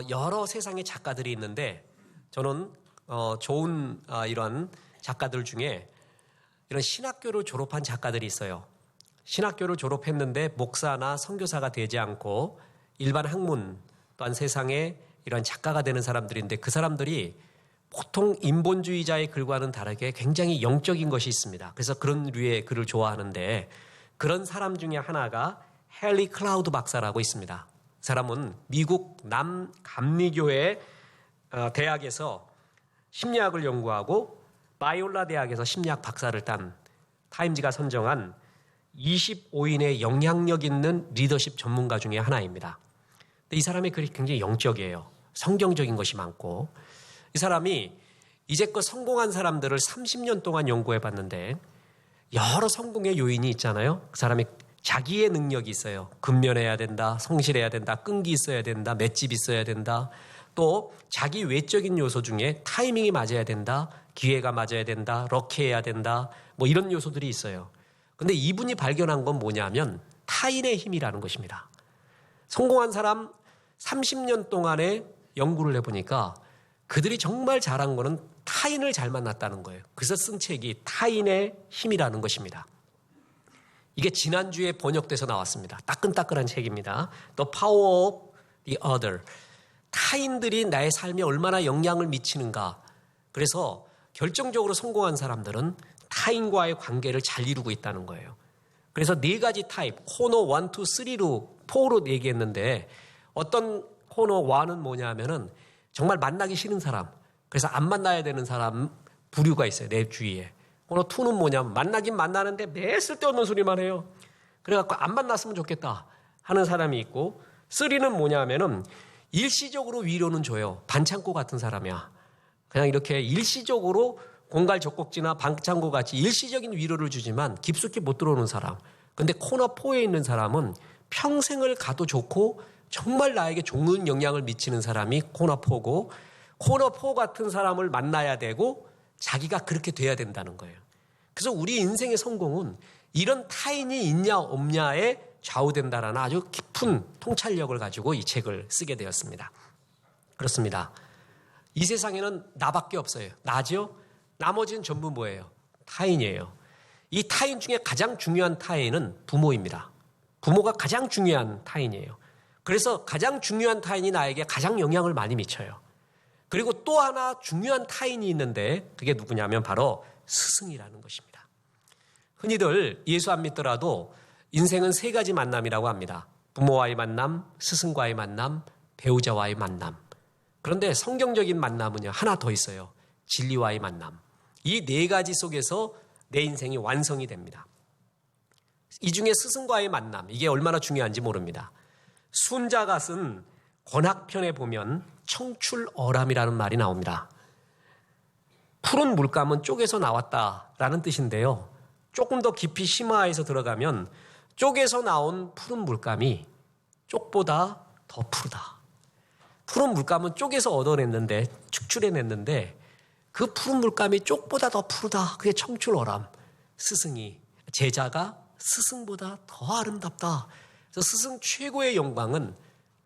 여러 세상의 작가들이 있는데 저는 좋은 이런 작가들 중에 이런 신학교를 졸업한 작가들이 있어요. 신학교를 졸업했는데 목사나 선교사가 되지 않고 일반 학문 또한 세상에 이런 작가가 되는 사람들인데 그 사람들이 보통 인본주의자의 글과는 다르게 굉장히 영적인 것이 있습니다. 그래서 그런 류의 글을 좋아하는데 그런 사람 중에 하나가 헨리 클라우드 박사라고 있습니다. 그 사람은 미국 남감리교회 대학에서 심리학을 연구하고 바이올라 대학에서 심리학 박사를 딴 타임즈가 선정한 25인의 영향력 있는 리더십 전문가 중에 하나입니다. 근데 이 사람의 글이 굉장히 영적이에요. 성경적인 것이 많고 이 사람이 이제껏 성공한 사람들을 30년 동안 연구해 봤는데 여러 성공의 요인이 있잖아요. 그 사람이 자기의 능력이 있어요. 근면해야 된다, 성실해야 된다, 끈기 있어야 된다, 맷집 있어야 된다. 또 자기 외적인 요소 중에 타이밍이 맞아야 된다, 기회가 맞아야 된다, 럭키해야 된다, 뭐 이런 요소들이 있어요. 근데 이분이 발견한 건 뭐냐면 타인의 힘이라는 것입니다. 성공한 사람 30년 동안의 연구를 해보니까 그들이 정말 잘한 거는 타인을 잘 만났다는 거예요. 그래서 쓴 책이 타인의 힘이라는 것입니다. 이게 지난주에 번역돼서 나왔습니다. 따끈따끈한 책입니다. The Power of the Other. 타인들이 나의 삶에 얼마나 영향을 미치는가. 그래서 결정적으로 성공한 사람들은 타인과의 관계를 잘 이루고 있다는 거예요. 그래서 네 가지 타입, 코너 1, 2, 3로 4로 얘기했는데 어떤 코너 1은 뭐냐면은 정말 만나기 싫은 사람, 그래서 안 만나야 되는 사람 부류가 있어요. 내 주위에. 코너 2는 뭐냐면 만나긴 만나는데 매 쓸데없는 소리만 해요. 그래갖고 안 만났으면 좋겠다 하는 사람이 있고 3는 뭐냐면은 일시적으로 위로는 줘요. 반창고 같은 사람이야. 그냥 이렇게 일시적으로 공갈 젖꼭지나 반창고 같이 일시적인 위로를 주지만 깊숙이 못 들어오는 사람. 근데 코너 4에 있는 사람은 평생을 가도 좋고 정말 나에게 좋은 영향을 미치는 사람이 코너 4고 코너 4 같은 사람을 만나야 되고 자기가 그렇게 돼야 된다는 거예요. 그래서 우리 인생의 성공은 이런 타인이 있냐 없냐에 좌우된다라는 아주 깊은 통찰력을 가지고 이 책을 쓰게 되었습니다. 그렇습니다. 이 세상에는 나밖에 없어요. 나죠? 나머지는 전부 뭐예요? 타인이에요. 이 타인 중에 가장 중요한 타인은 부모입니다. 부모가 가장 중요한 타인이에요. 그래서 가장 중요한 타인이 나에게 가장 영향을 많이 미쳐요. 그리고 또 하나 중요한 타인이 있는데 그게 누구냐면 바로 스승이라는 것입니다. 흔히들 예수 안 믿더라도 인생은 3가지 만남이라고 합니다. 부모와의 만남, 스승과의 만남, 배우자와의 만남. 그런데 성경적인 만남은요, 하나 더 있어요. 진리와의 만남. 이 4가지 속에서 내 인생이 완성이 됩니다. 이 중에 스승과의 만남, 이게 얼마나 중요한지 모릅니다. 순자가 쓴 권학편에 보면 청출어람이라는 말이 나옵니다. 푸른 물감은 쪽에서 나왔다라는 뜻인데요. 조금 더 깊이 심화해서 들어가면 쪽에서 나온 푸른 물감이 쪽보다 더 푸르다. 푸른 물감은 쪽에서 얻어냈는데 축출해냈는데 그 푸른 물감이 쪽보다 더 푸르다. 그게 청출어람. 스승이 제자가 스승보다 더 아름답다. 그래서 스승 최고의 영광은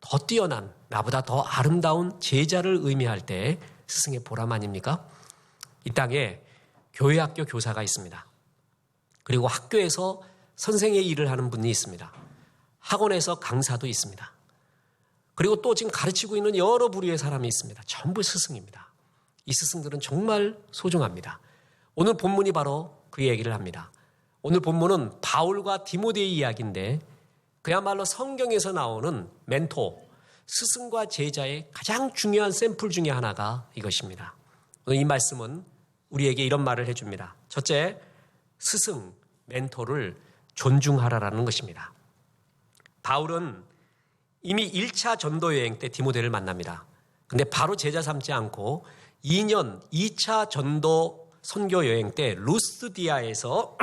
더 뛰어난 나보다 더 아름다운 제자를 의미할 때 스승의 보람 아닙니까? 이 땅에 교회학교 교사가 있습니다. 그리고 학교에서 선생의 일을 하는 분이 있습니다. 학원에서 강사도 있습니다. 그리고 또 지금 가르치고 있는 여러 부류의 사람이 있습니다. 전부 스승입니다. 이 스승들은 정말 소중합니다. 오늘 본문이 바로 그 얘기를 합니다. 오늘 본문은 바울과 디모데의 이야기인데 그야말로 성경에서 나오는 멘토, 스승과 제자의 가장 중요한 샘플 중에 하나가 이것입니다. 오늘 이 말씀은 우리에게 이런 말을 해줍니다. 첫째, 스승, 멘토를 존중하라라는 것입니다. 바울은 이미 1차 전도 여행 때 디모데를 만납니다. 근데 바로 제자 삼지 않고 2년 2차 전도 선교 여행 때 루스디아에서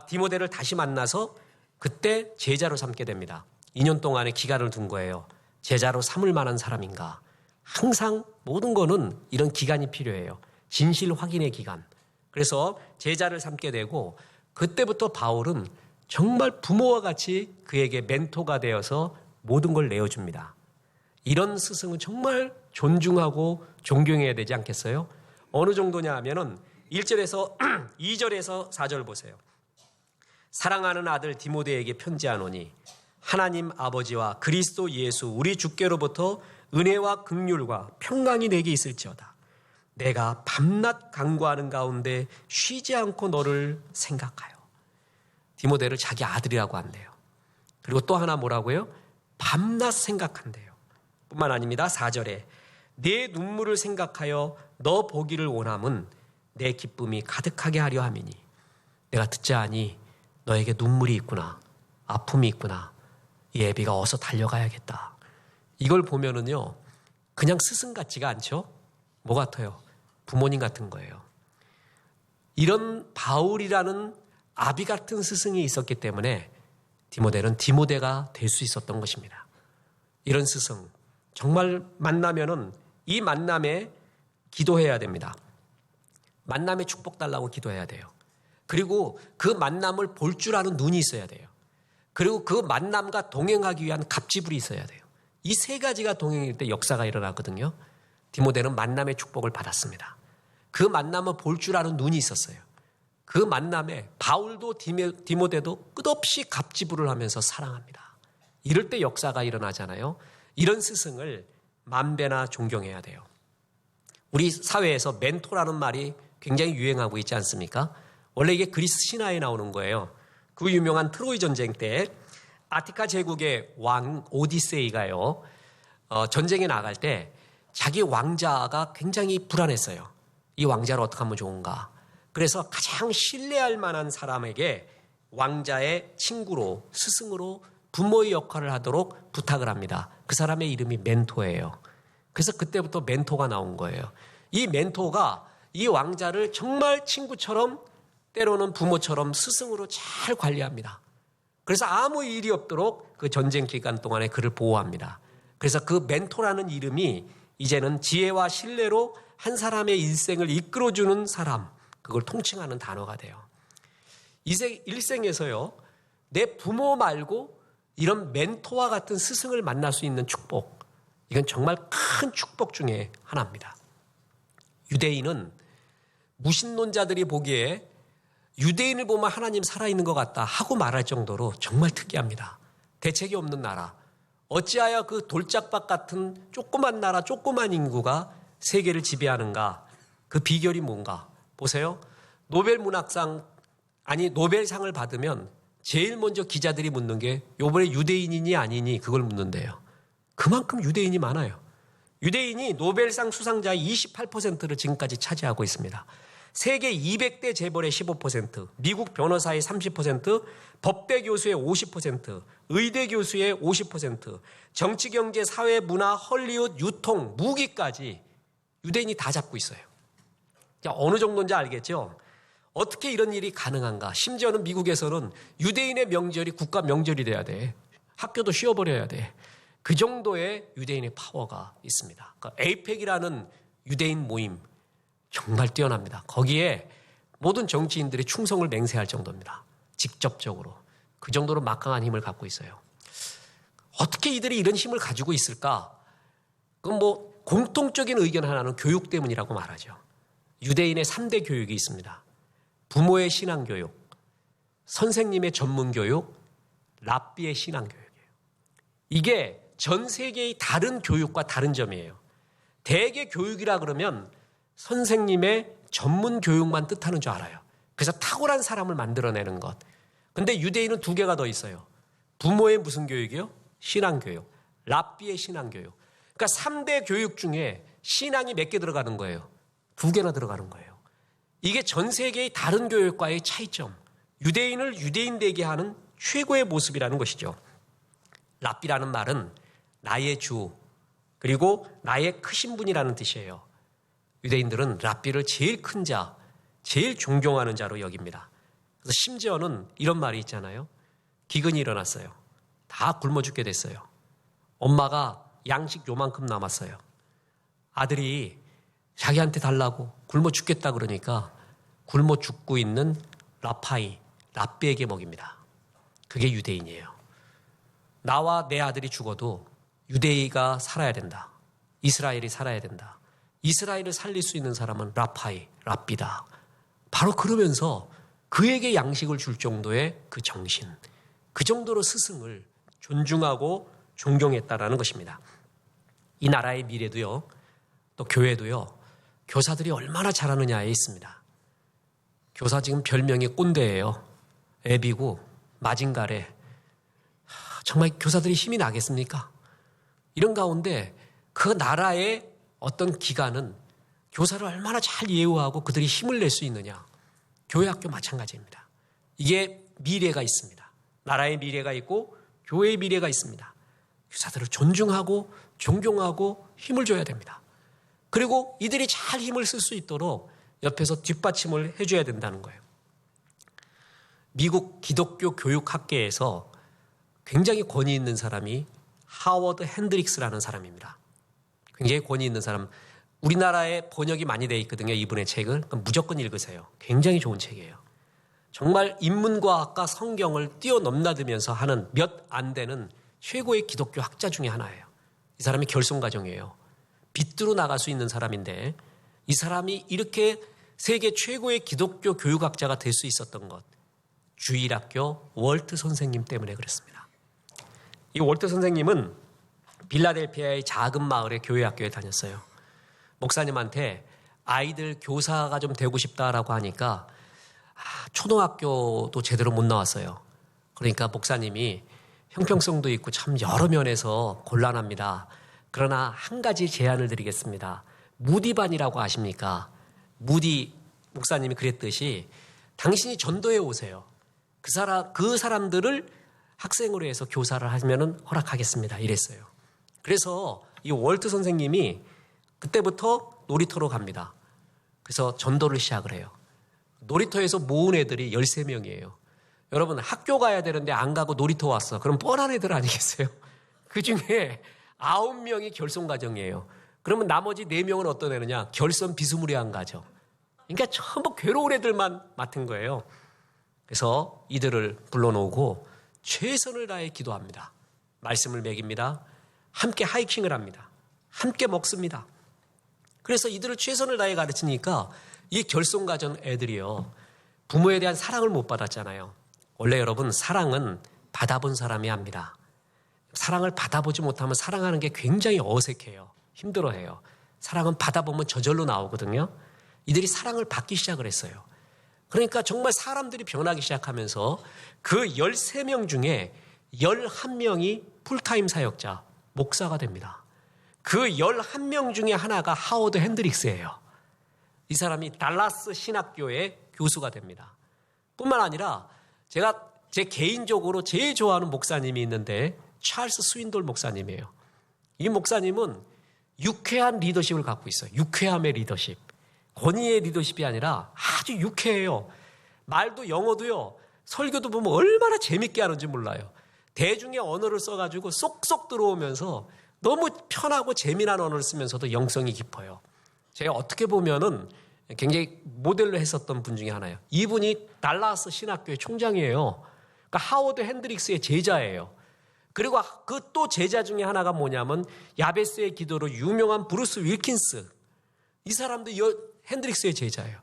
디모데를 다시 만나서 그때 제자로 삼게 됩니다. 2년 동안의 기간을 둔 거예요. 제자로 삼을 만한 사람인가. 항상 모든 거는 이런 기간이 필요해요. 진실 확인의 기간. 그래서 제자를 삼게 되고 그때부터 바울은 정말 부모와 같이 그에게 멘토가 되어서 모든 걸 내어줍니다. 이런 스승은 정말 존중하고 존경해야 되지 않겠어요? 어느 정도냐 하면은 1절에서 2절에서 4절 보세요. 사랑하는 아들 디모데에게 편지하노니 하나님 아버지와 그리스도 예수 우리 주께로부터 은혜와 긍휼과 평강이 내게 있을지어다. 내가 밤낮 간구하는 가운데 쉬지 않고 너를 생각하여. 디모데를 자기 아들이라고 한대요. 그리고 또 하나 뭐라고요? 밤낮 생각한대요. 뿐만 아닙니다. 4절에 내 눈물을 생각하여 너 보기를 원함은 내 기쁨이 가득하게 하려 함이니 내가 듣자 하니 너에게 눈물이 있구나, 아픔이 있구나, 이 애비가 어서 달려가야겠다. 이걸 보면은요 그냥 스승 같지가 않죠? 뭐 같아요? 부모님 같은 거예요. 이런 바울이라는 아비 같은 스승이 있었기 때문에 디모데는 디모데가 될 수 있었던 것입니다. 이런 스승 정말 만나면은 이 만남에 기도해야 됩니다. 만남에 축복 달라고 기도해야 돼요. 그리고 그 만남을 볼 줄 아는 눈이 있어야 돼요. 그리고 그 만남과 동행하기 위한 갑지불이 있어야 돼요. 이 세 가지가 동행일 때 역사가 일어나거든요. 디모데는 만남의 축복을 받았습니다. 그 만남을 볼 줄 아는 눈이 있었어요. 그 만남에 바울도 디모데도 끝없이 갑지불을 하면서 사랑합니다. 이럴 때 역사가 일어나잖아요. 이런 스승을 만배나 존경해야 돼요. 우리 사회에서 멘토라는 말이 굉장히 유행하고 있지 않습니까? 원래 이게 그리스 신화에 나오는 거예요. 그 유명한 트로이 전쟁 때 아티카 제국의 왕 오디세이가요. 전쟁에 나갈 때 자기 왕자가 굉장히 불안했어요. 이 왕자를 어떻게 하면 좋은가. 그래서 가장 신뢰할 만한 사람에게 왕자의 친구로 스승으로 부모의 역할을 하도록 부탁을 합니다. 그 사람의 이름이 멘토예요. 그래서 그때부터 멘토가 나온 거예요. 이 멘토가 이 왕자를 정말 친구처럼 때로는 부모처럼 스승으로 잘 관리합니다. 그래서 아무 일이 없도록 그 전쟁 기간 동안에 그를 보호합니다. 그래서 그 멘토라는 이름이 이제는 지혜와 신뢰로 한 사람의 일생을 이끌어주는 사람, 그걸 통칭하는 단어가 돼요. 일생에서요, 내 부모 말고 이런 멘토와 같은 스승을 만날 수 있는 축복, 이건 정말 큰 축복 중에 하나입니다. 유대인은 무신론자들이 보기에 유대인을 보면 하나님 살아있는 것 같다 하고 말할 정도로 정말 특이합니다. 대책이 없는 나라. 어찌하여 그 돌짝밭 같은 조그만 나라, 조그만 인구가 세계를 지배하는가? 그 비결이 뭔가? 보세요. 노벨상을 받으면 제일 먼저 기자들이 묻는 게 이번에 유대인이니 아니니 그걸 묻는데요. 그만큼 유대인이 많아요. 유대인이 노벨상 수상자의 28%를 지금까지 차지하고 있습니다. 세계 200대 재벌의 15%, 미국 변호사의 30%, 법대 교수의 50%, 의대 교수의 50%, 정치, 경제, 사회, 문화, 헐리우드, 유통, 무기까지 유대인이 다 잡고 있어요. 어느 정도인지 알겠죠? 어떻게 이런 일이 가능한가? 심지어는 미국에서는 유대인의 명절이 국가 명절이 돼야 돼. 학교도 쉬어버려야 돼. 그 정도의 유대인의 파워가 있습니다. 그러니까 에이펙이라는 유대인 모임 정말 뛰어납니다. 거기에 모든 정치인들이 충성을 맹세할 정도입니다. 직접적으로. 그 정도로 막강한 힘을 갖고 있어요. 어떻게 이들이 이런 힘을 가지고 있을까? 그건 공통적인 의견 하나는 교육 때문이라고 말하죠. 유대인의 3대 교육이 있습니다. 부모의 신앙교육, 선생님의 전문교육, 랍비의 신앙교육이에요. 이게 전 세계의 다른 교육과 다른 점이에요. 대개 교육이라 그러면 선생님의 전문 교육만 뜻하는 줄 알아요. 그래서 탁월한 사람을 만들어내는 것. 근데 유대인은 2개가 더 있어요. 부모의 무슨 교육이요? 신앙교육. 랍비의 신앙교육. 그러니까 3대 교육 중에 신앙이 몇 개 들어가는 거예요? 2개나 들어가는 거예요. 이게 전 세계의 다른 교육과의 차이점. 유대인을 유대인 되게 하는 최고의 모습이라는 것이죠. 랍비라는 말은 나의 주, 그리고 나의 크신 분이라는 뜻이에요. 유대인들은 랍비를 제일 큰 자, 제일 존경하는 자로 여깁니다. 그래서 심지어는 이런 말이 있잖아요. 기근이 일어났어요. 다 굶어 죽게 됐어요. 엄마가 양식 요만큼 남았어요. 아들이 자기한테 달라고 굶어 죽겠다 그러니까 굶어 죽고 있는 랍비에게 먹입니다. 그게 유대인이에요. 나와 내 아들이 죽어도 유대인가 살아야 된다. 이스라엘이 살아야 된다. 이스라엘을 살릴 수 있는 사람은 라파이, 랍비다. 바로 그러면서 그에게 양식을 줄 정도의 그 정신, 그 정도로 스승을 존중하고 존경했다라는 것입니다. 이 나라의 미래도요, 또 교회도요, 교사들이 얼마나 잘하느냐에 있습니다. 교사 지금 별명이 꼰대예요. 애비고 마징가래. 정말 교사들이 힘이 나겠습니까? 이런 가운데 그 나라의 어떤 기관은 교사를 얼마나 잘 예우하고 그들이 힘을 낼 수 있느냐. 교회 학교 마찬가지입니다. 이게 미래가 있습니다. 나라의 미래가 있고 교회의 미래가 있습니다. 교사들을 존중하고 존경하고 힘을 줘야 됩니다. 그리고 이들이 잘 힘을 쓸 수 있도록 옆에서 뒷받침을 해줘야 된다는 거예요. 미국 기독교 교육학계에서 굉장히 권위 있는 사람이 하워드 핸드릭스라는 사람입니다. 굉장히 권위 있는 사람. 우리나라에 번역이 많이 돼 있거든요. 이분의 책을. 무조건 읽으세요. 굉장히 좋은 책이에요. 정말 인문과학과 성경을 뛰어넘나들면서 하는 몇 안 되는 최고의 기독교 학자 중에 하나예요. 이 사람이 결손가정이에요. 빚두로 나갈 수 있는 사람인데 이 사람이 이렇게 세계 최고의 기독교 교육학자가 될 수 있었던 것, 주일학교 월트 선생님 때문에 그렇습니다. 이 월트 선생님은 빌라델피아의 작은 마을의 교회학교에 다녔어요. 목사님한테 아이들 교사가 좀 되고 싶다라고 하니까 초등학교도 제대로 못 나왔어요. 그러니까 목사님이 형평성도 있고 참 여러 면에서 곤란합니다. 그러나 한 가지 제안을 드리겠습니다. 무디반이라고 아십니까? 무디 목사님이 그랬듯이 당신이 전도해 오세요. 그 사람들을 학생으로 해서 교사를 하면은 허락하겠습니다. 이랬어요. 그래서 이 월트 선생님이 그때부터 놀이터로 갑니다. 그래서 전도를 시작을 해요. 놀이터에서 모은 애들이 13명이에요. 여러분 학교 가야 되는데 안 가고 놀이터 왔어. 그럼 뻔한 애들 아니겠어요? 그중에 9명이 결손가정이에요. 그러면 나머지 4명은 어떤 애느냐? 결손 비스무리한 가정. 그러니까 전부 괴로운 애들만 맡은 거예요. 그래서 이들을 불러놓고 최선을 다해 기도합니다. 말씀을 먹입니다. 함께 하이킹을 합니다. 함께 먹습니다. 그래서 이들을 최선을 다해 가르치니까 이 결손가정 애들이요. 부모에 대한 사랑을 못 받았잖아요. 원래 여러분 사랑은 받아본 사람이 합니다. 사랑을 받아보지 못하면 사랑하는 게 굉장히 어색해요. 힘들어해요. 사랑은 받아보면 저절로 나오거든요. 이들이 사랑을 받기 시작을 했어요. 그러니까 정말 사람들이 변하기 시작하면서 그 13명 중에 11명이 풀타임 사역자, 목사가 됩니다. 그 11명 중에 하나가 하워드 핸드릭스예요. 이 사람이 달라스 신학교의 교수가 됩니다. 뿐만 아니라 제가 제 개인적으로 제일 좋아하는 목사님이 있는데 찰스 스윈돌 목사님이에요. 이 목사님은 유쾌한 리더십을 갖고 있어요. 유쾌함의 리더십. 권위의 리더십이 아니라 아주 유쾌해요. 말도 영어도요. 설교도 보면 얼마나 재밌게 하는지 몰라요. 대중의 언어를 써가지고 쏙쏙 들어오면서 너무 편하고 재미난 언어를 쓰면서도 영성이 깊어요. 제가 어떻게 보면은 굉장히 모델로 했었던 분 중에 하나예요. 이분이 달라스 신학교의 총장이에요. 그러니까 하워드 핸드릭스의 제자예요. 그리고 그 또 제자 중에 하나가 뭐냐면 야베스의 기도로 유명한 브루스 윌킨스. 이 사람도 핸드릭스의 제자예요.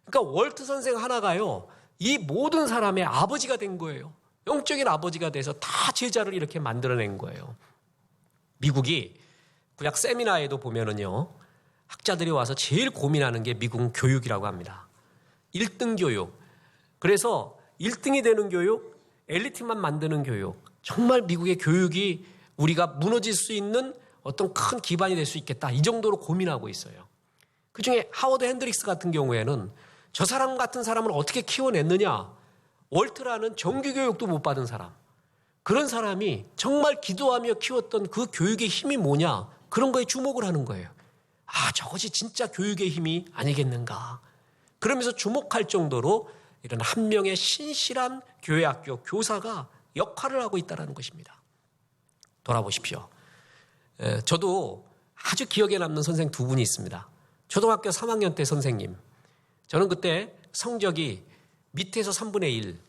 그러니까 월트 선생 하나가요. 이 모든 사람의 아버지가 된 거예요. 영적인 아버지가 돼서 다 제자를 이렇게 만들어낸 거예요. 미국이 구약 세미나에도 보면은요. 학자들이 와서 제일 고민하는 게 미국 교육이라고 합니다. 1등 교육. 그래서 1등이 되는 교육, 엘리트만 만드는 교육. 정말 미국의 교육이 우리가 무너질 수 있는 어떤 큰 기반이 될 수 있겠다. 이 정도로 고민하고 있어요. 그중에 하워드 핸드릭스 같은 경우에는 저 사람 같은 사람을 어떻게 키워냈느냐. 월트라는 정규교육도 못 받은 사람. 그런 사람이 정말 기도하며 키웠던 그 교육의 힘이 뭐냐. 그런 거에 주목을 하는 거예요. 아, 저것이 진짜 교육의 힘이 아니겠는가. 그러면서 주목할 정도로 이런 한 명의 신실한 교회학교 교사가 역할을 하고 있다는 것입니다. 돌아보십시오. 저도 아주 기억에 남는 선생 두 분이 있습니다. 초등학교 3학년 때 선생님. 저는 그때 성적이 밑에서 3분의 1.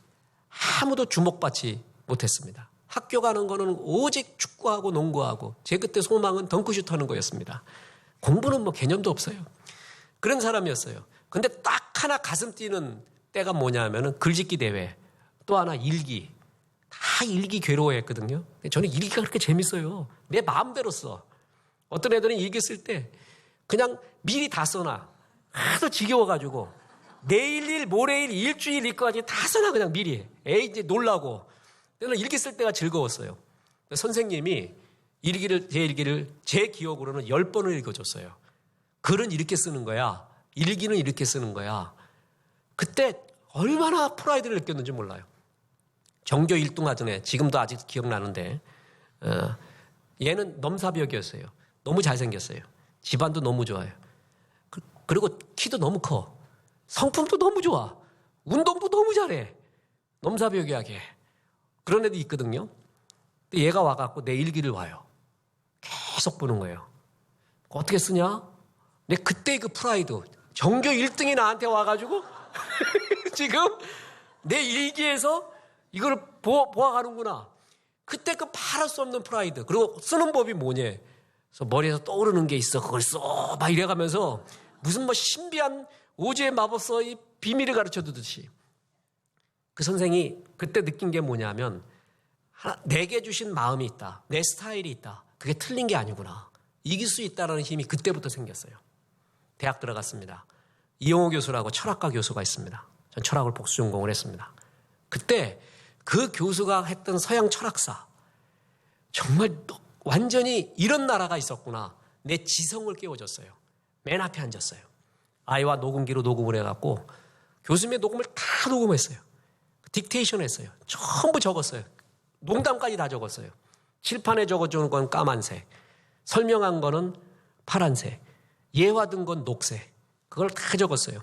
아무도 주목받지 못했습니다. 학교 가는 거는 오직 축구하고 농구하고 제 그때 소망은 덩크슛 하는 거였습니다. 공부는 뭐 개념도 없어요. 그런 사람이었어요. 근데 딱 하나 가슴 뛰는 때가 뭐냐 하면은 글짓기 대회, 또 하나 일기. 다 일기 괴로워했거든요. 저는 일기가 그렇게 재밌어요. 내 마음대로 써. 어떤 애들은 일기 쓸 때 그냥 미리 다 써놔. 하도 지겨워가지고 내일 일, 모레 일, 일주일 일까지 다 써놔 그냥 미리. 에이 이제 놀라고. 저는 일기 쓸 때가 즐거웠어요. 선생님이 제 일기를 제 기억으로는 10번을 읽어줬어요. 글은 이렇게 쓰는 거야. 일기는 이렇게 쓰는 거야. 그때 얼마나 프라이드를 느꼈는지 몰라요. 전교 1등 하던 애, 지금도 아직 기억나는데 얘는 넘사벽이었어요. 너무 잘생겼어요. 집안도 너무 좋아요. 그리고 키도 너무 커. 성품도 너무 좋아. 운동도 너무 잘해. 넘사벽이야 걔. 그런 애도 있거든요. 근데 얘가 와갖고 내 일기를 와요. 계속 보는 거예요. 어떻게 쓰냐? 근데 그때 그 프라이드. 전교 1등이 나한테 와가지고 지금 내 일기에서 이걸 보아가는구나. 그때 그 말할 수 없는 프라이드. 그리고 쓰는 법이 뭐냐. 그래서 머리에서 떠오르는 게 있어. 그걸 써. 막 이래가면서 무슨 뭐 신비한 오즈의 마법서의 비밀을 가르쳐 주듯이. 그 선생이 그때 느낀 게 뭐냐면 내게 주신 마음이 있다. 내 스타일이 있다. 그게 틀린 게 아니구나. 이길 수 있다는 힘이 그때부터 생겼어요. 대학 들어갔습니다. 이용호 교수라고 철학과 교수가 있습니다. 전 철학을 복수 전공을 했습니다. 그때 그 교수가 했던 서양 철학사 정말 완전히 이런 나라가 있었구나. 내 지성을 깨워줬어요. 맨 앞에 앉았어요. 아이와 녹음기로 녹음을 해갖고 교수님의 녹음을 다 녹음했어요. 딕테이션 했어요. 전부 적었어요. 농담까지 다 적었어요. 칠판에 적어주는 건 까만색, 설명한 거는 파란색, 예화든 건 녹색. 그걸 다 적었어요.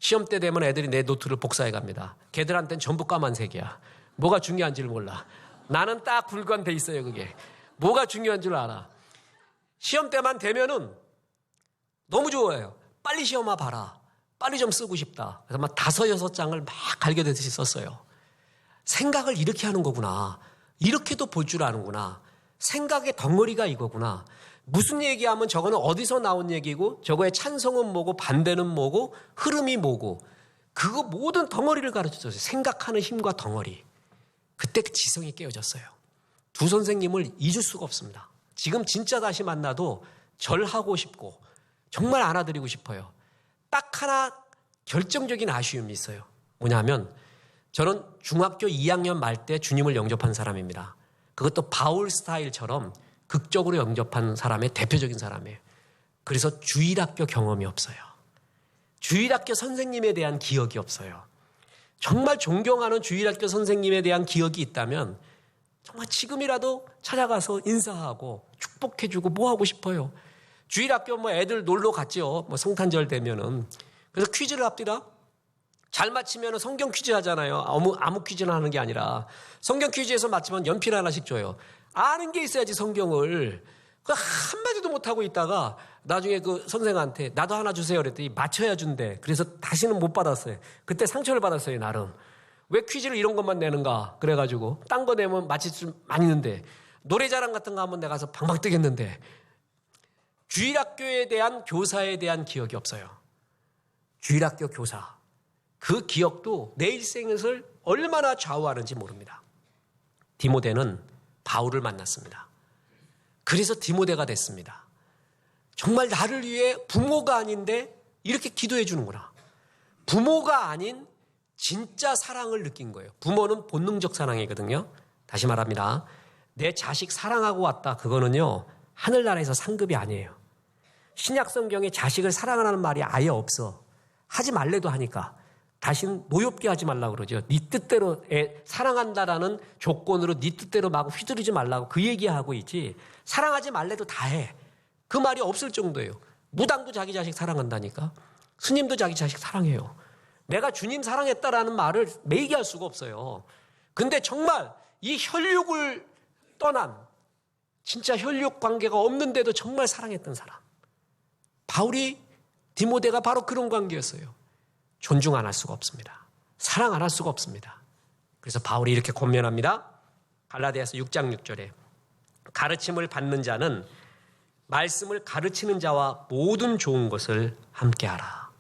시험 때 되면 애들이 내 노트를 복사해 갑니다. 걔들한테는 전부 까만색이야. 뭐가 중요한지를 몰라. 나는 딱 불관돼 있어요, 그게. 뭐가 중요한 줄 알아. 시험 때만 되면은 너무 좋아요. 빨리 시험 와봐라. 빨리 좀 쓰고 싶다. 그래서 막 5, 6장을 막 갈겨대듯이 썼어요. 생각을 이렇게 하는 거구나. 이렇게도 볼 줄 아는구나. 생각의 덩어리가 이거구나. 무슨 얘기하면 저거는 어디서 나온 얘기고 저거의 찬성은 뭐고 반대는 뭐고 흐름이 뭐고 그거 모든 덩어리를 가르쳐줬어요. 생각하는 힘과 덩어리. 그때 그 지성이 깨어졌어요. 두 선생님을 잊을 수가 없습니다. 지금 진짜 다시 만나도 절하고 싶고 정말 안아드리고 싶어요. 딱 하나 결정적인 아쉬움이 있어요. 뭐냐면 저는 중학교 2학년 말 때 주님을 영접한 사람입니다. 그것도 바울 스타일처럼 극적으로 영접한 사람의 대표적인 사람이에요. 그래서 주일학교 경험이 없어요. 주일학교 선생님에 대한 기억이 없어요. 정말 존경하는 주일학교 선생님에 대한 기억이 있다면 정말 지금이라도 찾아가서 인사하고 축복해주고 뭐 하고 싶어요. 주일학교 뭐 애들 놀러 갔죠. 뭐 성탄절 되면은. 그래서 퀴즈를 합니다. 잘 맞히면 성경 퀴즈 하잖아요. 아무 퀴즈나 하는 게 아니라 성경 퀴즈에서 맞히면 연필 하나씩 줘요. 아는 게 있어야지 성경을. 그 한마디도 못하고 있다가 나중에 그 선생한테 나도 하나 주세요 그랬더니 맞춰야 준대. 그래서 다시는 못 받았어요. 그때 상처를 받았어요 나름. 왜 퀴즈를 이런 것만 내는가 그래가지고 딴 거 내면 맞힐 줄 많이 있는데 노래자랑 같은 거 하면 내가 가서 방방 뜨겠는데 주일학교에 대한 교사에 대한 기억이 없어요. 주일학교 교사. 그 기억도 내 일생을 얼마나 좌우하는지 모릅니다. 디모데는 바울을 만났습니다. 그래서 디모데가 됐습니다. 정말 나를 위해 부모가 아닌데 이렇게 기도해 주는구나. 부모가 아닌 진짜 사랑을 느낀 거예요. 부모는 본능적 사랑이거든요. 다시 말합니다. 내 자식 사랑하고 왔다. 그거는요. 하늘나라에서 상급이 아니에요. 신약 성경에 자식을 사랑하라는 말이 아예 없어. 하지 말래도 하니까. 다시는 노엽게 하지 말라고 그러죠. 네 뜻대로 사랑한다라는 조건으로 네 뜻대로 막 휘두르지 말라고 그 얘기하고 있지. 사랑하지 말래도 다 해. 그 말이 없을 정도예요. 무당도 자기 자식 사랑한다니까. 스님도 자기 자식 사랑해요. 내가 주님 사랑했다라는 말을 매기할 수가 없어요. 근데 정말 이 혈육을 떠난 진짜 혈육 관계가 없는데도 정말 사랑했던 사람. 바울이 디모데가 바로 그런 관계였어요. 존중 안 할 수가 없습니다. 사랑 안 할 수가 없습니다. 그래서 바울이 이렇게 권면합니다. 갈라디아서 6장 6절에 가르침을 받는 자는 말씀을 가르치는 자와 모든 좋은 것을 함께하라.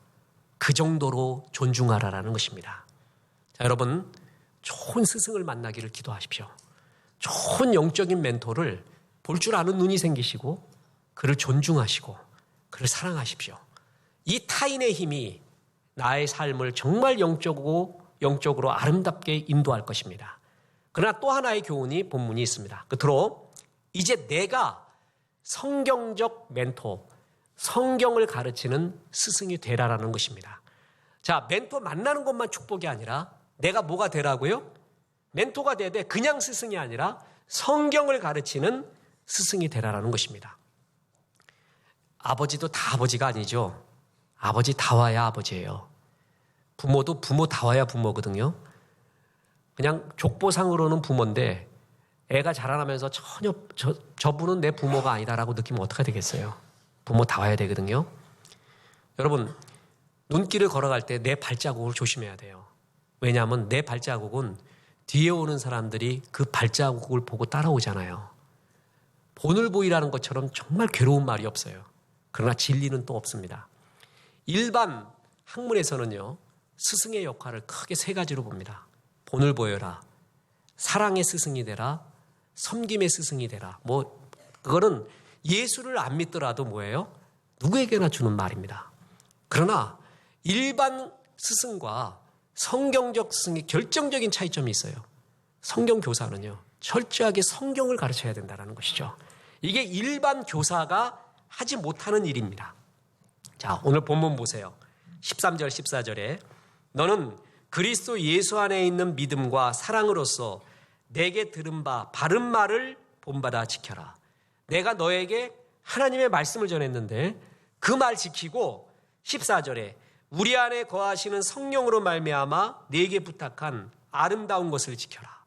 그 정도로 존중하라라는 것입니다. 자, 여러분, 좋은 스승을 만나기를 기도하십시오. 좋은 영적인 멘토를 볼 줄 아는 눈이 생기시고 그를 존중하시고 그를 사랑하십시오. 이 타인의 힘이 나의 삶을 정말 영적으로 아름답게 인도할 것입니다. 그러나 또 하나의 교훈이 본문이 있습니다. 끝으로 이제 내가 성경적 멘토, 성경을 가르치는 스승이 되라라는 것입니다. 자, 멘토 만나는 것만 축복이 아니라 내가 뭐가 되라고요? 멘토가 되되 그냥 스승이 아니라 성경을 가르치는 스승이 되라라는 것입니다. 아버지도 다 아버지가 아니죠. 아버지 다 와야 아버지예요. 부모도 부모 다 와야 부모거든요. 그냥 족보상으로는 부모인데 애가 자라나면서 전혀 저분은 내 부모가 아니다라고 느끼면 어떻게 되겠어요? 부모 다 와야 되거든요. 여러분, 눈길을 걸어갈 때 내 발자국을 조심해야 돼요. 왜냐하면 내 발자국은 뒤에 오는 사람들이 그 발자국을 보고 따라오잖아요. 본을 보이라는 것처럼 정말 괴로운 말이 없어요. 그러나 진리는 또 없습니다. 일반 학문에서는요, 스승의 역할을 크게 세 가지로 봅니다. 본을 보여라, 사랑의 스승이 되라, 섬김의 스승이 되라. 그거는 예수를 안 믿더라도 뭐예요? 누구에게나 주는 말입니다. 그러나 일반 스승과 성경적 스승의 결정적인 차이점이 있어요. 성경 교사는요, 철저하게 성경을 가르쳐야 된다는 것이죠. 이게 일반 교사가 하지 못하는 일입니다. 자, 오늘 본문 보세요. 13절, 14절에 너는 그리스도 예수 안에 있는 믿음과 사랑으로서 내게 들은 바 바른 말을 본받아 지켜라. 내가 너에게 하나님의 말씀을 전했는데 그 말 지키고 14절에 우리 안에 거하시는 성령으로 말미암아 네게 부탁한 아름다운 것을 지켜라.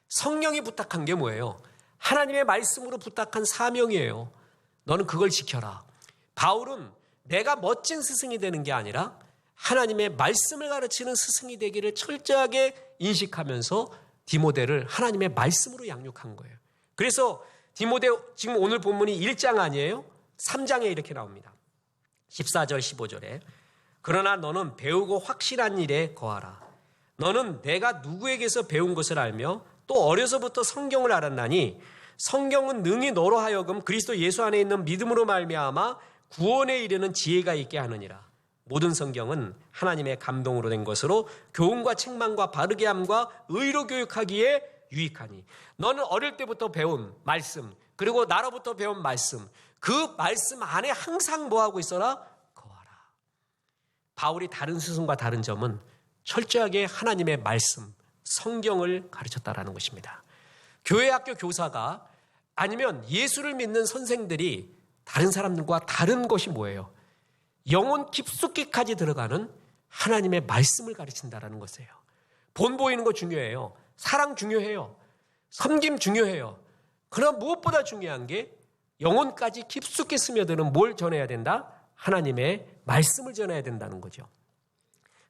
성령이 부탁한 게 뭐예요? 하나님의 말씀으로 부탁한 사명이에요. 너는 그걸 지켜라. 바울은 내가 멋진 스승이 되는 게 아니라 하나님의 말씀을 가르치는 스승이 되기를 철저하게 인식하면서 디모데를 하나님의 말씀으로 양육한 거예요. 그래서 디모데 지금 오늘 본문이 1장 아니에요? 3장에 이렇게 나옵니다. 14절 15절에 그러나 너는 배우고 확실한 일에 거하라. 너는 내가 누구에게서 배운 것을 알며 또 어려서부터 성경을 알았나니 성경은 능히 너로 하여금 그리스도 예수 안에 있는 믿음으로 말미암아 구원에 이르는 지혜가 있게 하느니라. 모든 성경은 하나님의 감동으로 된 것으로 교훈과 책망과 바르게 함과 의로 교육하기에 유익하니 너는 어릴 때부터 배운 말씀 그리고 나로부터 배운 말씀 그 말씀 안에 항상 뭐하고 있어라? 거하라. 바울이 다른 스승과 다른 점은 철저하게 하나님의 말씀 성경을 가르쳤다라는 것입니다. 교회 학교 교사가 아니면 예수를 믿는 선생들이 다른 사람들과 다른 것이 뭐예요? 영혼 깊숙이까지 들어가는 하나님의 말씀을 가르친다라는 것이에요. 본 보이는 거 중요해요. 사랑 중요해요. 섬김 중요해요. 그러나 무엇보다 중요한 게 영혼까지 깊숙이 스며드는 뭘 전해야 된다? 하나님의 말씀을 전해야 된다는 거죠.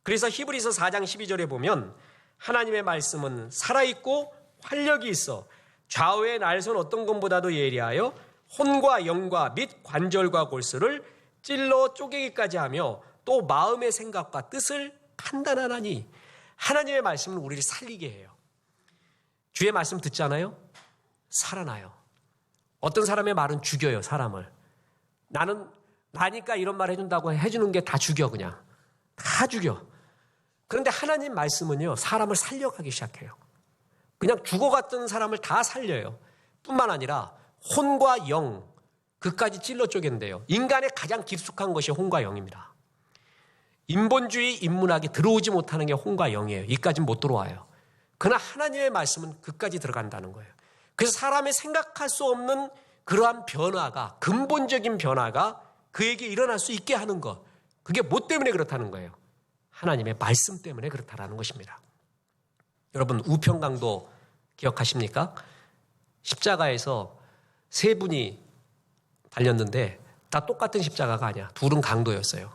그래서 히브리서 4장 12절에 보면 하나님의 말씀은 살아있고 활력이 있어 좌우의 날선 어떤 것보다도 예리하여 혼과 영과 및 관절과 골수를 찔러 쪼개기까지 하며 또 마음의 생각과 뜻을 판단하나니 하나님의 말씀은 우리를 살리게 해요. 주의 말씀 듣잖아요. 살아나요. 어떤 사람의 말은 죽여요. 사람을. 나니까 이런 말 해준다고 해주는 게 다 죽여. 그냥 다 죽여. 그런데 하나님 말씀은요 사람을 살려가기 시작해요. 그냥 죽어갔던 사람을 다 살려요. 뿐만 아니라 혼과 영 그까지 찔러 쪼갠대요. 인간의 가장 깊숙한 것이 혼과 영입니다. 인본주의 인문학이 들어오지 못하는 게 혼과 영이에요. 이까지는 못 들어와요. 그러나 하나님의 말씀은 그까지 들어간다는 거예요. 그래서 사람이 생각할 수 없는 그러한 변화가 근본적인 변화가 그에게 일어날 수 있게 하는 것 그게 뭐 때문에 그렇다는 거예요? 하나님의 말씀 때문에 그렇다는 것입니다. 여러분 우평강도 기억하십니까? 십자가에서 세 분이 달렸는데 다 똑같은 십자가가 아니야. 둘은 강도였어요.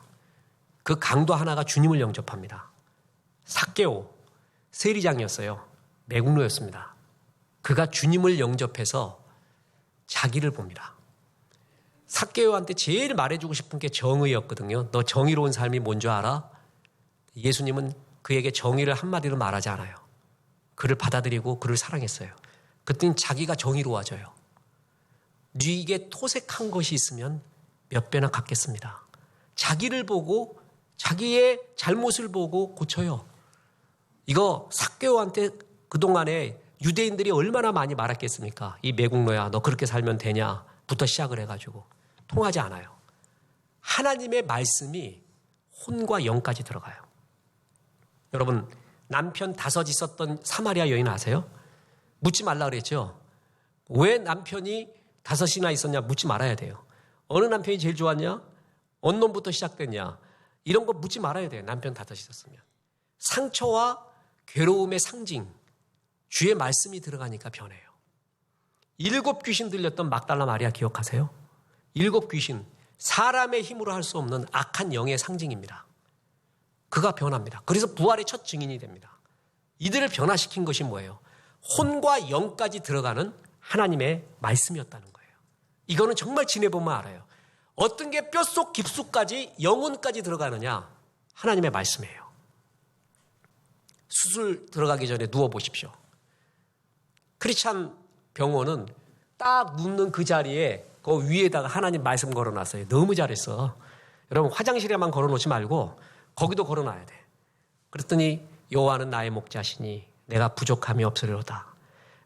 그 강도 하나가 주님을 영접합니다. 삭개오 세리장이었어요. 매국노였습니다. 그가 주님을 영접해서 자기를 봅니다. 삭개오한테 제일 말해주고 싶은 게 정의였거든요. 너 정의로운 삶이 뭔 줄 알아? 예수님은 그에게 정의를 한마디로 말하지 않아요. 그를 받아들이고 그를 사랑했어요. 그랬더니 자기가 정의로워져요. 네게 토색한 것이 있으면 몇 배나 갚겠습니다. 자기를 보고 자기의 잘못을 보고 고쳐요. 이거 삭개오한테 그동안에 유대인들이 얼마나 많이 말했겠습니까? 이 매국노야, 너 그렇게 살면 되냐? 부터 시작을 해가지고 통하지 않아요. 하나님의 말씀이 혼과 영까지 들어가요. 여러분, 남편 5 있었던 사마리아 여인 아세요? 묻지 말라 그랬죠? 왜 남편이 5이나 있었냐 묻지 말아야 돼요. 어느 남편이 제일 좋았냐? 언론부터 시작됐냐? 이런 거 묻지 말아야 돼요. 남편 5 있었으면. 상처와 괴로움의 상징, 주의 말씀이 들어가니까 변해요. 7 귀신 들렸던 막달라 마리아 기억하세요? 7 귀신, 사람의 힘으로 할 수 없는 악한 영의 상징입니다. 그가 변합니다. 그래서 부활의 첫 증인이 됩니다. 이들을 변화시킨 것이 뭐예요? 혼과 영까지 들어가는 하나님의 말씀이었다는 거예요. 이거는 정말 지내보면 알아요. 어떤 게 뼛속 깊숙까지 영혼까지 들어가느냐? 하나님의 말씀이에요. 수술 들어가기 전에 누워보십시오. 크리스찬 병원은 딱 눕는 그 자리에 그 위에다가 하나님 말씀 걸어놨어요. 너무 잘했어. 여러분 화장실에만 걸어놓지 말고 거기도 걸어놔야 돼. 그랬더니 여호와는 나의 목자시니 내가 부족함이 없으리로다.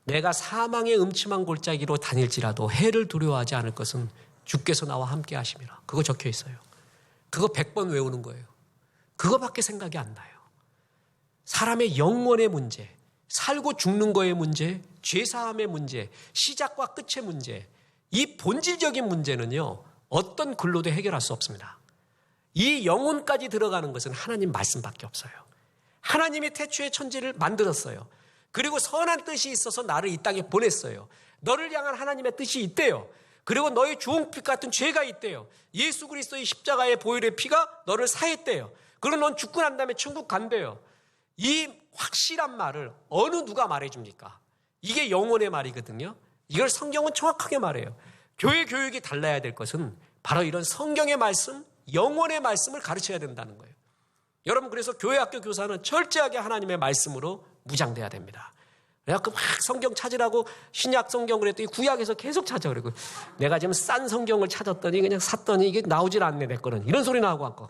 내가 사망의 음침한 골짜기로 다닐지라도 해를 두려워하지 않을 것은 주께서 나와 함께 하심이라. 그거 적혀 있어요. 그거 100번 외우는 거예요. 그거밖에 생각이 안 나요. 사람의 영혼의 문제, 살고 죽는 거의 문제, 죄사함의 문제, 시작과 끝의 문제, 이 본질적인 문제는요, 어떤 글로도 해결할 수 없습니다. 이 영혼까지 들어가는 것은 하나님 말씀밖에 없어요. 하나님이 태초에 천지를 만들었어요. 그리고 선한 뜻이 있어서 나를 이 땅에 보냈어요. 너를 향한 하나님의 뜻이 있대요. 그리고 너의 주홍빛 같은 죄가 있대요. 예수 그리스도의 십자가의 보혈의 피가 너를 사했대요. 그리고 넌 죽고 난 다음에 천국 간대요. 이 확실한 말을 어느 누가 말해줍니까? 이게 영혼의 말이거든요. 이걸 성경은 정확하게 말해요. 교회 교육이 달라야 될 것은 바로 이런 성경의 말씀, 영혼의 말씀을 가르쳐야 된다는 거예요. 여러분, 그래서 교회학교 교사는 철저하게 하나님의 말씀으로 무장돼야 됩니다. 그래갖고 막 성경 찾으라고 신약 성경 그랬더니 구약에서 계속 찾아 그러고, 내가 지금 싼 성경을 찾았더니 그냥 샀더니 이게 나오질 않네 내 거는, 이런 소리 나오고 않고.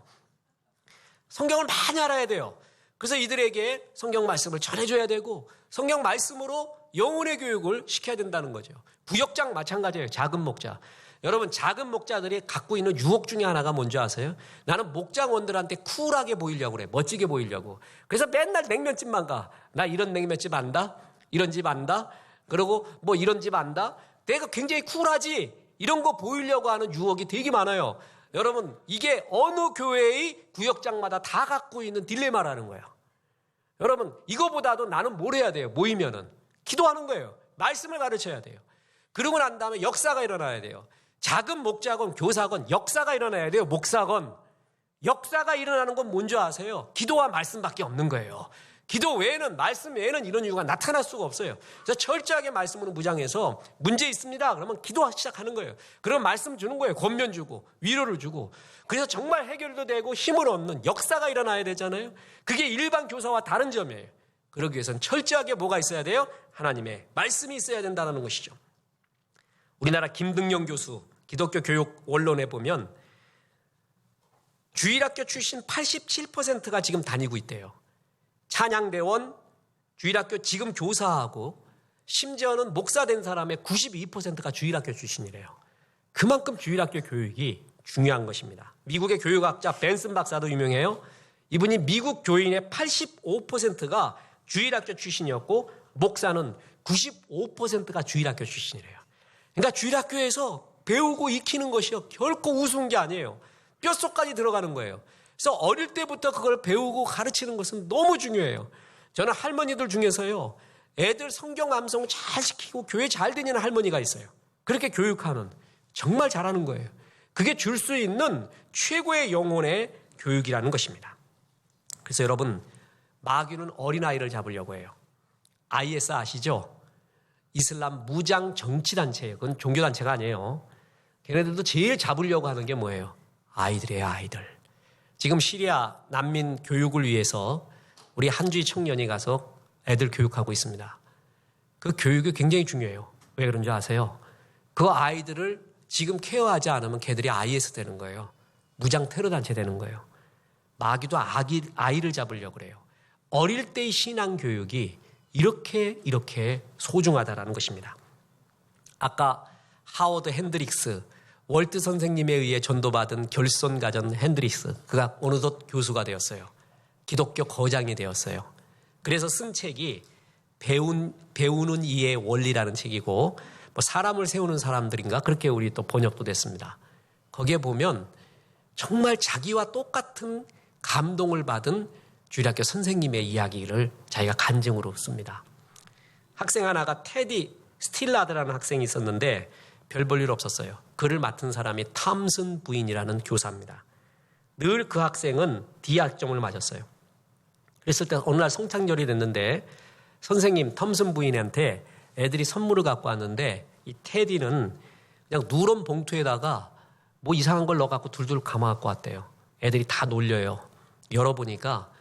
성경을 많이 알아야 돼요. 그래서 이들에게 성경 말씀을 전해줘야 되고 성경 말씀으로 영혼의 교육을 시켜야 된다는 거죠. 부역장 마찬가지예요. 작은 목자. 여러분, 작은 목자들이 갖고 있는 유혹 중에 하나가 뭔지 아세요? 나는 목장원들한테 쿨하게 보이려고 그래. 멋지게 보이려고. 그래서 맨날 냉면집만 가. 나 이런 냉면집 안다? 이런 집 안다? 그리고 뭐 이런 집 안다? 내가 굉장히 쿨하지? 이런 거 보이려고 하는 유혹이 되게 많아요. 여러분, 이게 어느 교회의 구역장마다 다 갖고 있는 딜레마라는 거예요. 여러분, 이거보다도 나는 뭘 해야 돼요? 모이면은 기도하는 거예요. 말씀을 가르쳐야 돼요. 그러고 난 다음에 역사가 일어나야 돼요. 작은 목자건 교사건 역사가 일어나야 돼요. 목사건. 역사가 일어나는 건 뭔지 아세요? 기도와 말씀밖에 없는 거예요. 기도 외에는, 말씀 외에는 이런 이유가 나타날 수가 없어요. 그래서 철저하게 말씀으로 무장해서 문제 있습니다. 그러면 기도 시작하는 거예요. 그러면 말씀 주는 거예요. 권면 주고 위로를 주고. 그래서 정말 해결도 되고 힘을 얻는 역사가 일어나야 되잖아요. 그게 일반 교사와 다른 점이에요. 그러기 위해서는 철저하게 뭐가 있어야 돼요? 하나님의 말씀이 있어야 된다는 것이죠. 우리나라 김등영 교수 기독교 교육 원론에 보면 주일학교 출신 87%가 지금 다니고 있대요. 찬양대원, 주일학교 지금 교사하고 심지어는 목사 된 사람의 92%가 주일학교 출신이래요. 그만큼 주일학교 교육이 중요한 것입니다. 미국의 교육학자 벤슨 박사도 유명해요. 이분이 미국 교인의 85%가 주일학교 출신이었고 목사는 95%가 주일학교 출신이래요. 그러니까 주일학교에서 배우고 익히는 것이요, 결코 우스운 게 아니에요. 뼛속까지 들어가는 거예요. 그래서 어릴 때부터 그걸 배우고 가르치는 것은 너무 중요해요. 저는 할머니들 중에서요, 애들 성경 암송 잘 시키고 교회 잘 다니는 할머니가 있어요. 그렇게 교육하는, 정말 잘하는 거예요. 그게 줄 수 있는 최고의 영혼의 교육이라는 것입니다. 그래서 여러분, 마귀는 어린아이를 잡으려고 해요. IS 아시죠? 이슬람 무장 정치단체예요. 그건 종교단체가 아니에요. 걔네들도 제일 잡으려고 하는 게 뭐예요? 아이들이에요, 아이들. 지금 시리아 난민 교육을 위해서 우리 한주희 청년이 가서 애들 교육하고 있습니다. 그 교육이 굉장히 중요해요. 왜 그런 줄 아세요? 그 아이들을 지금 케어하지 않으면 걔들이 IS 되는 거예요. 무장 테러 단체 되는 거예요. 마귀도 아이를 잡으려고 그래요. 어릴 때의 신앙 교육이 이렇게 소중하다라는 것입니다. 아까 하워드 핸드릭스, 월트 선생님에 의해 전도받은 결손가전 핸드릭스, 그가 어느덧 교수가 되었어요. 기독교 거장이 되었어요. 그래서 쓴 책이 배우는 이의 원리라는 책이고, 사람을 세우는 사람들인가 그렇게 우리 또 번역도 됐습니다. 거기에 보면 정말 자기와 똑같은 감동을 받은 주일학교 선생님의 이야기를 자기가 간증으로 씁니다. 학생 하나가 테디 스틸라드라는 학생이 있었는데 별 볼 일 없었어요. 그를 맡은 사람이 탐슨 부인이라는 교사입니다. 늘 그 학생은 D학점을 맞았어요. 그랬을 때 어느 날 성탄절이 됐는데 선생님 탐슨 부인한테 애들이 선물을 갖고 왔는데 이 테디는 그냥 누런 봉투에다가 뭐 이상한 걸 넣어갖고 둘둘 감아갖고 왔대요. 애들이 다 놀려요. 열어보니까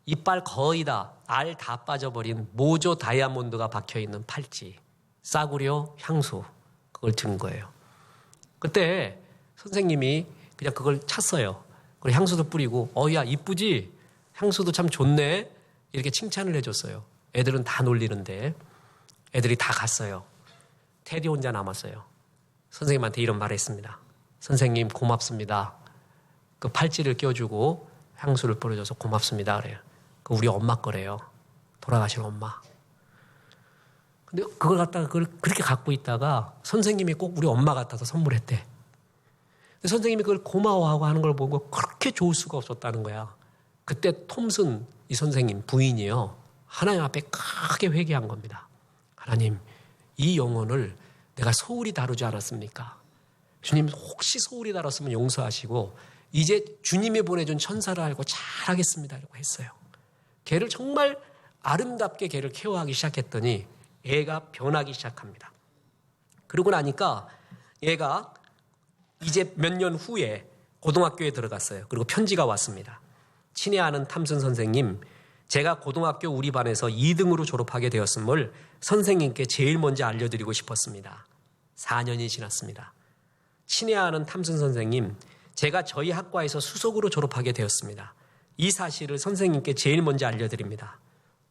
이빨 거의 다, 알 다 빠져버린 모조 다이아몬드가 박혀있는 팔찌, 싸구려 향수, 그걸 든 거예요. 그때 선생님이 그냥 그걸 찼어요. 그리고 향수도 뿌리고, 야, 이쁘지? 향수도 참 좋네? 이렇게 칭찬을 해줬어요. 애들은 다 놀리는데, 애들이 다 갔어요. 테디 혼자 남았어요. 선생님한테 이런 말을 했습니다. 선생님, 고맙습니다. 그 팔찌를 껴주고 향수를 뿌려줘서 고맙습니다. 그래요. 그 우리 엄마 거래요. 돌아가신 엄마. 근데 그걸 갖다가 그렇게 갖고 있다가 선생님이 꼭 우리 엄마 같아서 선물했대. 근데 선생님이 그걸 고마워하고 하는 걸 보고 그렇게 좋을 수가 없었다는 거야. 그때 톰슨 이 선생님 부인이요. 하나님 앞에 크게 회개한 겁니다. 하나님, 이 영혼을 내가 소홀히 다루지 않았습니까? 주님, 혹시 소홀히 다뤘으면 용서하시고 이제 주님이 보내준 천사를 알고 잘하겠습니다. 라고 했어요. 걔를 정말 아름답게 걔를 케어하기 시작했더니 애가 변하기 시작합니다. 그러고 나니까 얘가 이제 몇 년 후에 고등학교에 들어갔어요. 그리고 편지가 왔습니다. 친애하는 탐슨 선생님, 제가 고등학교 우리 반에서 2등으로 졸업하게 되었음을 선생님께 제일 먼저 알려드리고 싶었습니다. 4년이 지났습니다. 친애하는 탐슨 선생님, 제가 저희 학과에서 수석으로 졸업하게 되었습니다. 이 사실을 선생님께 제일 먼저 알려드립니다.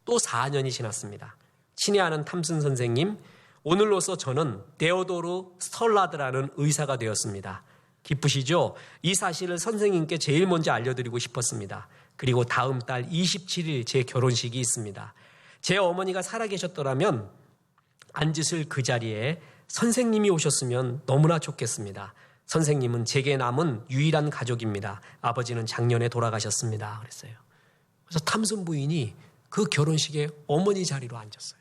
또 4년이 지났습니다. 친애하는 탐슨 선생님, 오늘로서 저는 데오도르 스톨라드라는 의사가 되었습니다. 기쁘시죠? 이 사실을 선생님께 제일 먼저 알려드리고 싶었습니다. 그리고 다음 달 27일 제 결혼식이 있습니다. 제 어머니가 살아계셨더라면 앉으실 그 자리에 선생님이 오셨으면 너무나 좋겠습니다. 선생님은 제게 남은 유일한 가족입니다. 아버지는 작년에 돌아가셨습니다. 그랬어요. 그래서 탐슨 부인이 그 결혼식에 어머니 자리로 앉았어요.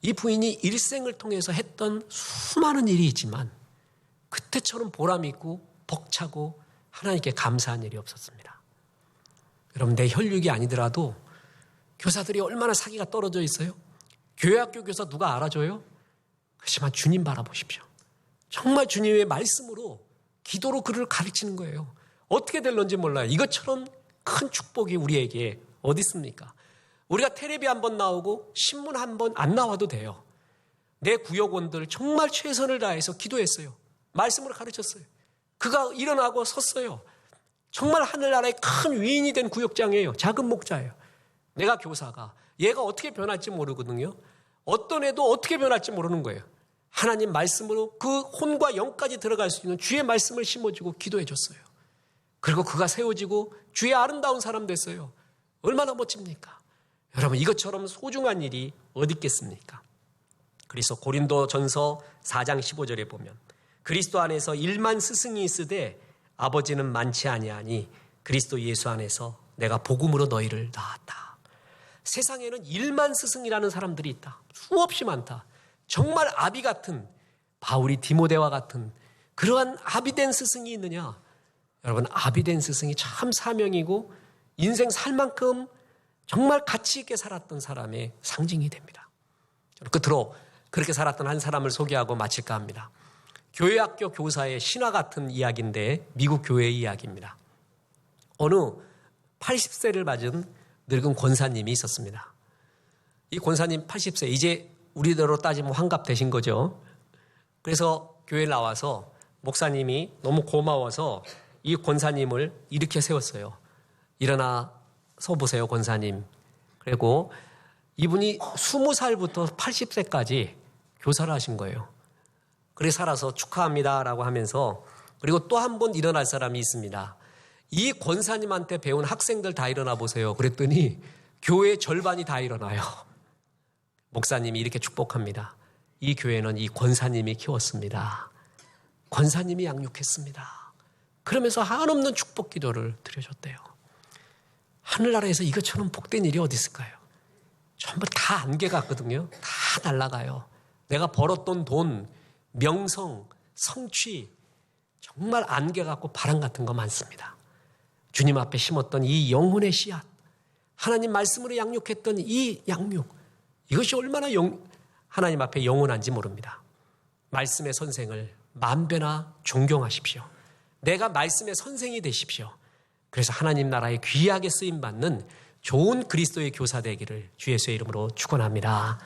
이 부인이 일생을 통해서 했던 수많은 일이 있지만 그때처럼 보람 있고 벅차고 하나님께 감사한 일이 없었습니다. 여러분, 내 혈육이 아니더라도 교사들이 얼마나 사기가 떨어져 있어요? 교회학교 교사 누가 알아줘요? 그렇지만 주님 바라보십시오. 정말 주님의 말씀으로 기도로 그를 가르치는 거예요. 어떻게 될런지 몰라요. 이것처럼 큰 축복이 우리에게 어디 있습니까? 우리가 텔레비 한번 나오고 신문 한번 안 나와도 돼요. 내 구역원들 정말 최선을 다해서 기도했어요. 말씀을 가르쳤어요. 그가 일어나고 섰어요. 정말 하늘나라의 큰 위인이 된 구역장이에요. 작은 목자예요. 내가 교사가 얘가 어떻게 변할지 모르거든요. 어떤 애도 어떻게 변할지 모르는 거예요. 하나님 말씀으로 그 혼과 영까지 들어갈 수 있는 주의 말씀을 심어주고 기도해 줬어요. 그리고 그가 세워지고 주의 아름다운 사람 됐어요. 얼마나 멋집니까? 여러분, 이것처럼 소중한 일이 어디 있겠습니까? 그래서 고린도전서 4장 15절에 보면 그리스도 안에서 1만 스승이 있으되 아버지는 많지 아니하니 그리스도 예수 안에서 내가 복음으로 너희를 낳았다. 세상에는 1만 스승이라는 사람들이 있다. 수없이 많다. 정말 아비 같은, 바울이 디모데와 같은 그러한 아비된 스승이 있느냐? 여러분, 아비된 스승이 참 사명이고 인생 살 만큼 정말 가치 있게 살았던 사람의 상징이 됩니다. 저는 끝으로 그렇게 살았던 한 사람을 소개하고 마칠까 합니다. 교회학교 교사의 신화 같은 이야기인데 미국 교회의 이야기입니다. 어느 80세를 맞은 늙은 권사님이 있었습니다. 이 권사님 80세, 이제 우리대로 따지면 환갑 되신 거죠. 그래서 교회에 나와서 목사님이 너무 고마워서 이 권사님을 이렇게 세웠어요. 일어나서 보세요, 권사님. 그리고 이분이 20살부터 80세까지 교사를 하신 거예요. 그래 살아서 축하합니다라고 하면서, 그리고 또 한 번 일어날 사람이 있습니다. 이 권사님한테 배운 학생들 다 일어나 보세요. 그랬더니 교회의 절반이 다 일어나요. 목사님이 이렇게 축복합니다. 이 교회는 이 권사님이 키웠습니다. 권사님이 양육했습니다. 그러면서 한없는 축복 기도를 드려줬대요. 하늘나라에서 이것처럼 복된 일이 어디 있을까요? 전부 다 안개 같거든요. 다 날아가요. 내가 벌었던 돈, 명성, 성취, 정말 안개 같고 바람 같은 거 많습니다. 주님 앞에 심었던 이 영혼의 씨앗, 하나님 말씀으로 양육했던 이 양육, 이것이 얼마나 하나님 앞에 영원한지 모릅니다. 말씀의 선생을 만배나 존경하십시오. 내가 말씀의 선생이 되십시오. 그래서 하나님 나라에 귀하게 쓰임받는 좋은 그리스도의 교사 되기를 주 예수의 이름으로 축원합니다.